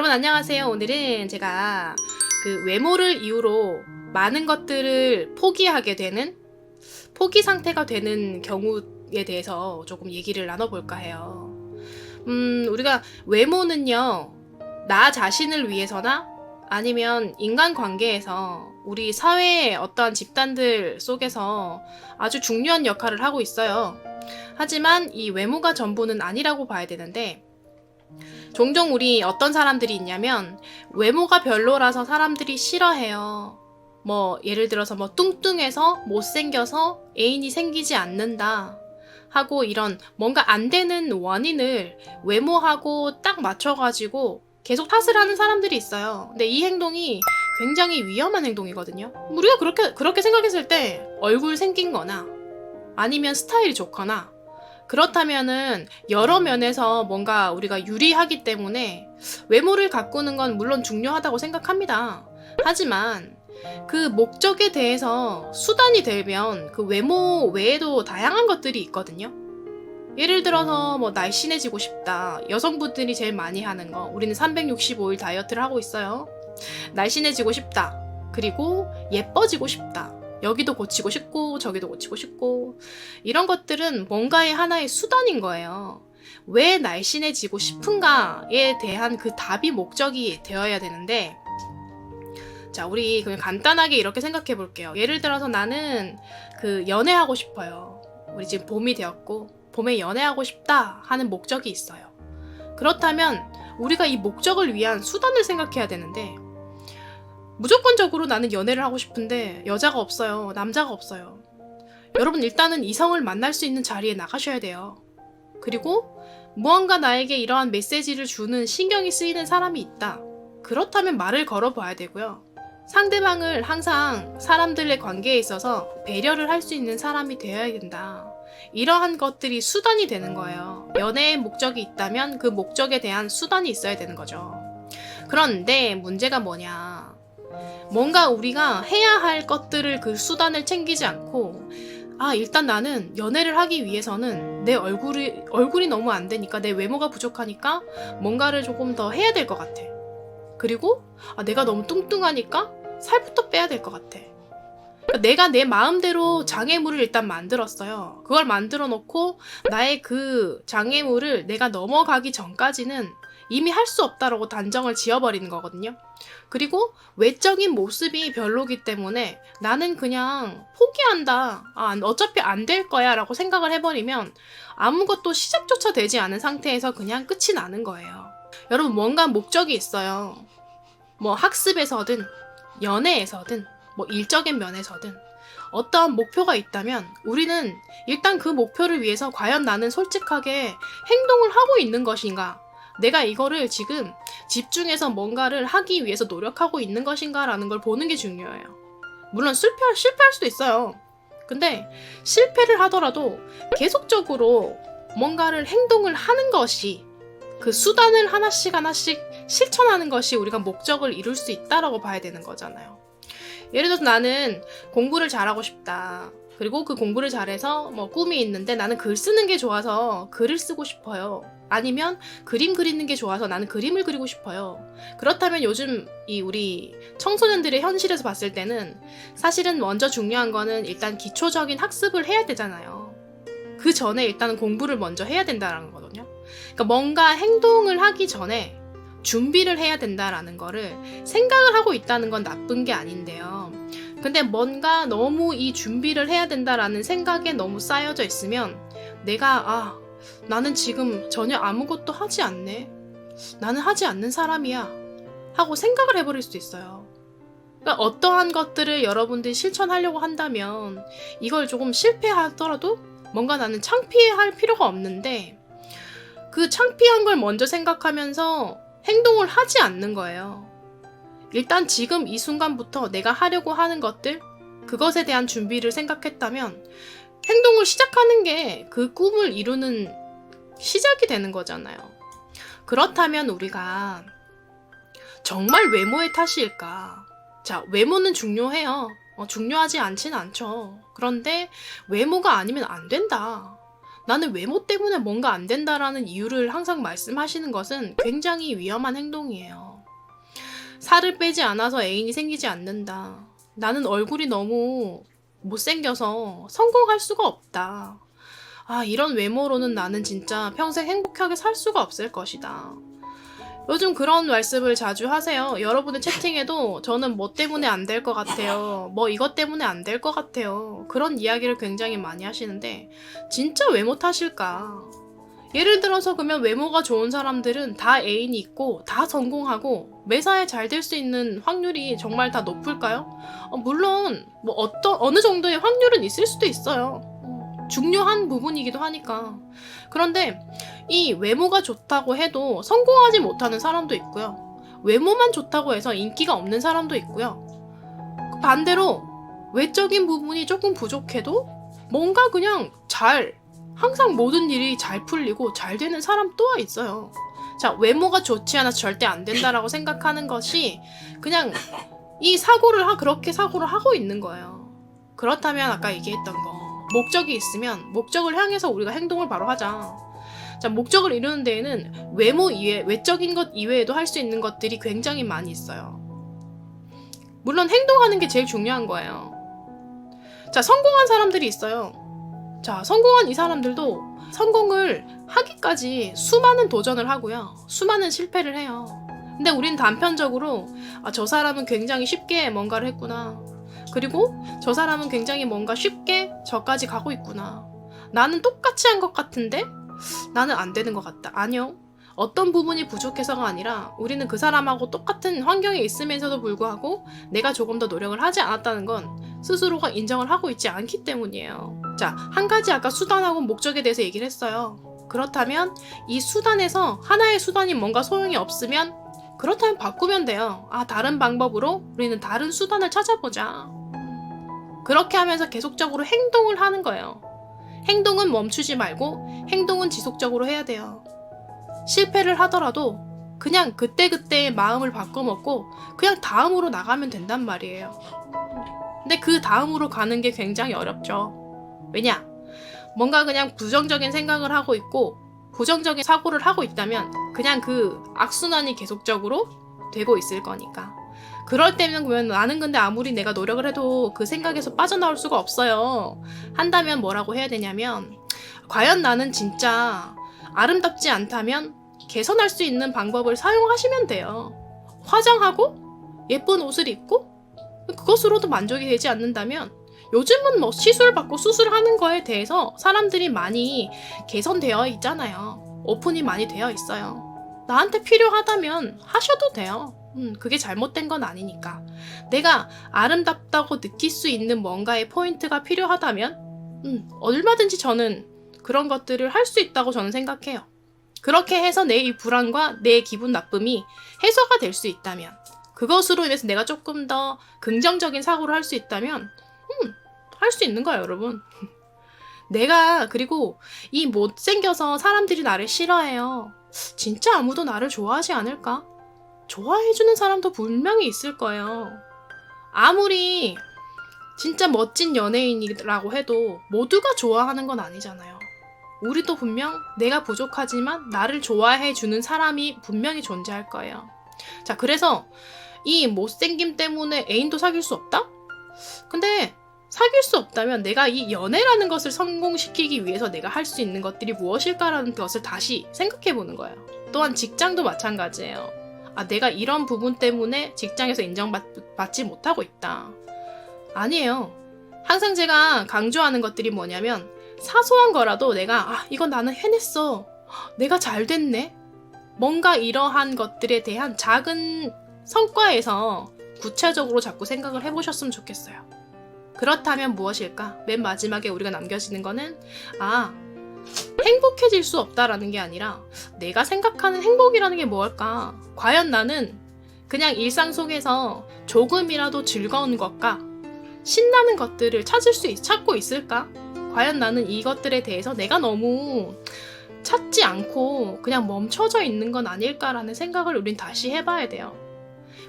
여러분 안녕하세요. 오늘은 제가 그 외모를 이유로 많은 것들을 포기하게 되는 포기 상태가 되는 경우에 대해서 조금 얘기를 나눠볼까 해요. 우리가 외모는요, 나 자신을 위해서나 아니면 인간관계에서 우리 사회의 어떠한 집단들 속에서 아주 중요한 역할을 하고 있어요. 하지만 이 외모가 전부는 아니라고 봐야 되는데, 종종 우리 어떤 사람들이 있냐면 외모가 별로라서 사람들이 싫어해요. 예를 들어서 뚱뚱해서 못생겨서 애인이 생기지 않는다 하고 이런 뭔가 안 되는 원인을 외모하고 딱 맞춰가지고 계속 탓을 하는 사람들이 있어요. 근데 이 행동이 굉장히 위험한 행동이거든요. 우리가 그렇게 생각했을 때 얼굴 생긴 거나 아니면 스타일이 좋거나 그렇다면은 여러 면에서 뭔가 우리가 유리하기 때문에 외모를 가꾸는 건 물론 중요하다고 생각합니다. 하지만 그 목적에 대해서 수단이 되면 그 외모 외에도 다양한 것들이 있거든요. 예를 들어서 날씬해지고 싶다. 여성분들이 제일 많이 하는 거. 우리는 365일 다이어트를 하고 있어요. 날씬해지고 싶다. 그리고 예뻐지고 싶다. 여기도 고치고 싶고 저기도 고치고 싶고 이런 것들은 뭔가의 하나의 수단인 거예요. 왜 날씬해지고 싶은가에 대한 그 답이 목적이 되어야 되는데, 자, 우리 그냥 간단하게 이렇게 생각해 볼게요. 예를 들어서 나는 연애하고 싶어요. 우리 지금 봄이 되었고 봄에 연애하고 싶다 하는 목적이 있어요. 그렇다면 우리가 이 목적을 위한 수단을 생각해야 되는데, 무조건적으로 나는 연애를 하고 싶은데 여자가 없어요. 남자가 없어요. 여러분 일단은 이성을 만날 수 있는 자리에 나가셔야 돼요. 그리고 무언가 나에게 이러한 메시지를 주는 신경이 쓰이는 사람이 있다. 그렇다면 말을 걸어봐야 되고요. 상대방을 항상 사람들의 관계에 있어서 배려를 할 수 있는 사람이 되어야 된다. 이러한 것들이 수단이 되는 거예요. 연애의 목적이 있다면 그 목적에 대한 수단이 있어야 되는 거죠. 그런데 문제가 뭐냐. 뭔가 우리가 해야 할 것들을 그 수단을 챙기지 않고, 일단 나는 연애를 하기 위해서는 내 얼굴이 너무 안 되니까, 내 외모가 부족하니까 뭔가를 조금 더 해야 될 것 같아. 그리고 내가 너무 뚱뚱하니까 살부터 빼야 될 것 같아. 그러니까 내가 내 마음대로 장애물을 일단 만들었어요. 그걸 만들어 놓고 나의 그 장애물을 내가 넘어가기 전까지는 이미 할 수 없다라고 단정을 지어버리는 거거든요. 그리고 외적인 모습이 별로기 때문에 나는 그냥 포기한다. 어차피 안 될 거야 라고 생각을 해버리면 아무것도 시작조차 되지 않은 상태에서 그냥 끝이 나는 거예요. 여러분 뭔가 목적이 있어요. 학습에서든 연애에서든 일적인 면에서든 어떠한 목표가 있다면 우리는 일단 그 목표를 위해서 과연 나는 솔직하게 행동을 하고 있는 것인가, 내가 이거를 지금 집중해서 뭔가를 하기 위해서 노력하고 있는 것인가 라는 걸 보는 게 중요해요. 물론 실패할 수도 있어요. 근데 실패를 하더라도 계속적으로 뭔가를 행동을 하는 것이, 그 수단을 하나씩 실천하는 것이 우리가 목적을 이룰 수 있다라고 봐야 되는 거잖아요. 예를 들어서 나는 공부를 잘하고 싶다. 그리고 그 공부를 잘해서 꿈이 있는데 나는 글 쓰는 게 좋아서 글을 쓰고 싶어요. 아니면 그림 그리는 게 좋아서 나는 그림을 그리고 싶어요. 그렇다면 요즘 우리 청소년들의 현실에서 봤을 때는 사실은 먼저 중요한 거는 일단 기초적인 학습을 해야 되잖아요. 그 전에 일단 공부를 먼저 해야 된다는 거거든요. 그러니까 뭔가 행동을 하기 전에 준비를 해야 된다라는 거를 생각을 하고 있다는 건 나쁜 게 아닌데요. 근데 뭔가 너무 이 준비를 해야 된다라는 생각에 너무 쌓여져 있으면 내가 나는 지금 전혀 아무것도 하지 않네. 나는 하지 않는 사람이야. 하고 생각을 해버릴 수도 있어요. 그러니까 어떠한 것들을 여러분들이 실천하려고 한다면 이걸 조금 실패하더라도 뭔가 나는 창피할 필요가 없는데, 그 창피한 걸 먼저 생각하면서 행동을 하지 않는 거예요. 일단 지금 이 순간부터 내가 하려고 하는 것들, 그것에 대한 준비를 생각했다면 행동을 시작하는 게 그 꿈을 이루는 시작이 되는 거잖아요. 그렇다면 우리가 정말 외모의 탓일까? 자, 외모는 중요해요. 중요하지 않지는 않죠. 그런데 외모가 아니면 안 된다. 나는 외모 때문에 뭔가 안 된다라는 이유를 항상 말씀하시는 것은 굉장히 위험한 행동이에요. 살을 빼지 않아서 애인이 생기지 않는다. 나는 얼굴이 너무 못생겨서 성공할 수가 없다. 아, 이런 외모로는 나는 진짜 평생 행복하게 살 수가 없을 것이다. 요즘 그런 말씀을 자주 하세요. 여러분의 채팅에도 저는 뭐 때문에 안 될 것 같아요. 뭐 이것 때문에 안 될 것 같아요. 그런 이야기를 굉장히 많이 하시는데 진짜 외모 탓일까? 예를 들어서 그러면 외모가 좋은 사람들은 다 애인이 있고 다 성공하고 매사에 잘 될 수 있는 확률이 정말 다 높을까요? 물론 뭐 어느 정도의 확률은 있을 수도 있어요. 중요한 부분이기도 하니까. 그런데 이 외모가 좋다고 해도 성공하지 못하는 사람도 있고요. 외모만 좋다고 해서 인기가 없는 사람도 있고요. 반대로 외적인 부분이 조금 부족해도 뭔가 그냥 항상 모든 일이 잘 풀리고 잘 되는 사람 또 있어요. 자, 외모가 좋지 않아서 절대 안 된다라고 생각하는 것이 그냥 그렇게 사고를 하고 있는 거예요. 그렇다면 아까 얘기했던 거. 목적이 있으면 목적을 향해서 우리가 행동을 바로 하자. 자, 목적을 이루는 데에는 외모 이외, 외적인 것 이외에도 할 수 있는 것들이 굉장히 많이 있어요. 물론 행동하는 게 제일 중요한 거예요. 자, 성공한 사람들이 있어요. 자, 성공한 이 사람들도 성공을 하기까지 수많은 도전을 하고요. 수많은 실패를 해요. 근데 우린 단편적으로 저 사람은 굉장히 쉽게 뭔가를 했구나. 그리고 저 사람은 굉장히 뭔가 쉽게 저까지 가고 있구나. 나는 똑같이 한 것 같은데 나는 안 되는 것 같다. 아니요. 어떤 부분이 부족해서가 아니라 우리는 그 사람하고 똑같은 환경에 있으면서도 불구하고 내가 조금 더 노력을 하지 않았다는 건 스스로가 인정을 하고 있지 않기 때문이에요. 자, 한 가지 아까 수단하고 목적에 대해서 얘기를 했어요. 그렇다면 이 수단에서 하나의 수단이 뭔가 소용이 없으면 그렇다면 바꾸면 돼요. 다른 방법으로 우리는 다른 수단을 찾아보자. 그렇게 하면서 계속적으로 행동을 하는 거예요. 행동은 멈추지 말고 행동은 지속적으로 해야 돼요. 실패를 하더라도 그냥 그때그때의 마음을 바꿔먹고 그냥 다음으로 나가면 된단 말이에요. 근데 그 다음으로 가는 게 굉장히 어렵죠. 왜냐? 뭔가 그냥 부정적인 생각을 하고 있고 부정적인 사고를 하고 있다면 그냥 그 악순환이 계속적으로 되고 있을 거니까. 그럴 때면 그러면 나는 근데 아무리 내가 노력을 해도 그 생각에서 빠져나올 수가 없어요. 한다면 뭐라고 해야 되냐면 과연 나는 진짜 아름답지 않다면 개선할 수 있는 방법을 사용하시면 돼요. 화장하고 예쁜 옷을 입고 그것으로도 만족이 되지 않는다면 요즘은 뭐 시술 받고 수술하는 거에 대해서 사람들이 많이 개선되어 있잖아요. 오픈이 많이 되어 있어요. 나한테 필요하다면 하셔도 돼요. 그게 잘못된 건 아니니까. 내가 아름답다고 느낄 수 있는 뭔가의 포인트가 필요하다면 얼마든지 저는 그런 것들을 할 수 있다고 저는 생각해요. 그렇게 해서 내 이 불안과 내 기분 나쁨이 해소가 될 수 있다면 그것으로 인해서 내가 조금 더 긍정적인 사고를 할 수 있다면 할 수 있는 거야, 여러분. 내가 그리고 이 못생겨서 사람들이 나를 싫어해요. 진짜 아무도 나를 좋아하지 않을까? 좋아해주는 사람도 분명히 있을 거예요. 아무리 진짜 멋진 연예인이라고 해도 모두가 좋아하는 건 아니잖아요. 우리도 분명 내가 부족하지만 나를 좋아해주는 사람이 분명히 존재할 거예요. 자, 그래서 이 못생김 때문에 애인도 사귈 수 없다? 근데 사귈 수 없다면 내가 이 연애라는 것을 성공시키기 위해서 내가 할 수 있는 것들이 무엇일까라는 것을 다시 생각해보는 거예요. 또한 직장도 마찬가지예요. 내가 이런 부분 때문에 직장에서 인정받지 못하고 있다. 아니에요. 항상 제가 강조하는 것들이 뭐냐면 사소한 거라도 내가 이건 나는 해냈어. 내가 잘 됐네. 뭔가 이러한 것들에 대한 작은 성과에서 구체적으로 자꾸 생각을 해보셨으면 좋겠어요. 그렇다면 무엇일까? 맨 마지막에 우리가 남겨지는 거는 행복해질 수 없다라는 게 아니라 내가 생각하는 행복이라는 게 뭘까? 과연 나는 그냥 일상 속에서 조금이라도 즐거운 것과 신나는 것들을 찾고 있을까? 과연 나는 이것들에 대해서 내가 너무 찾지 않고 그냥 멈춰져 있는 건 아닐까라는 생각을 우린 다시 해봐야 돼요.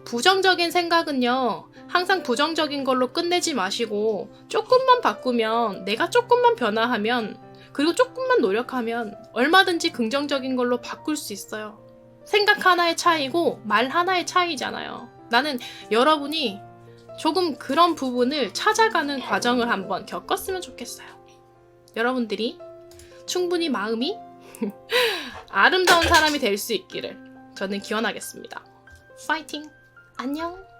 부정적인 생각은요, 항상 부정적인 걸로 끝내지 마시고 조금만 바꾸면, 내가 조금만 변화하면, 그리고 조금만 노력하면 얼마든지 긍정적인 걸로 바꿀 수 있어요. 생각 하나의 차이고 말 하나의 차이잖아요. 나는 여러분이 조금 그런 부분을 찾아가는 과정을 한번 겪었으면 좋겠어요. 여러분들이 충분히 마음이 아름다운 사람이 될 수 있기를 저는 기원하겠습니다. 파이팅! 안녕!